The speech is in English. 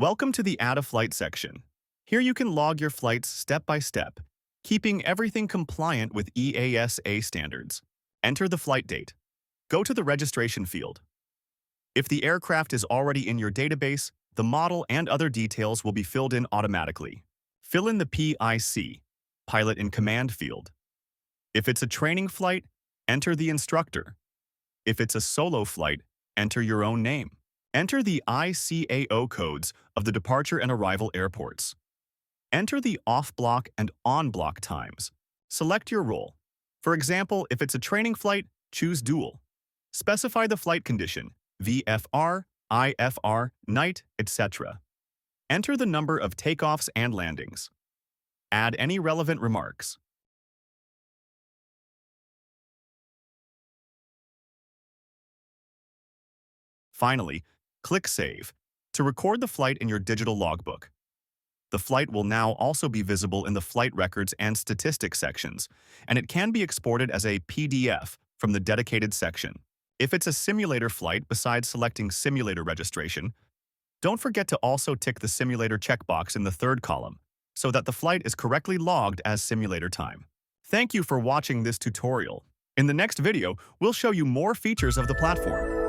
Welcome to the Add a Flight section. Here you can log your flights step by step, keeping everything compliant with EASA standards. Enter the flight date. Go to the registration field. If the aircraft is already in your database, the model and other details will be filled in automatically. Fill in the PIC, Pilot in Command field. If it's a training flight, enter the instructor. If it's a solo flight, enter your own name. Enter the ICAO codes of the departure and arrival airports. Enter the off-block and on-block times. Select your role. For example, if it's a training flight, choose dual. Specify the flight condition, VFR, IFR, night, etc. Enter the number of takeoffs and landings. Add any relevant remarks. Finally, click Save to record the flight in your digital logbook. The flight will now also be visible in the flight records and statistics sections, and it can be exported as a PDF from the dedicated section. If it's a simulator flight, besides selecting simulator registration, don't forget to also tick the simulator checkbox in the third column so that the flight is correctly logged as simulator time. Thank you for watching this tutorial. In the next video, we'll show you more features of the platform.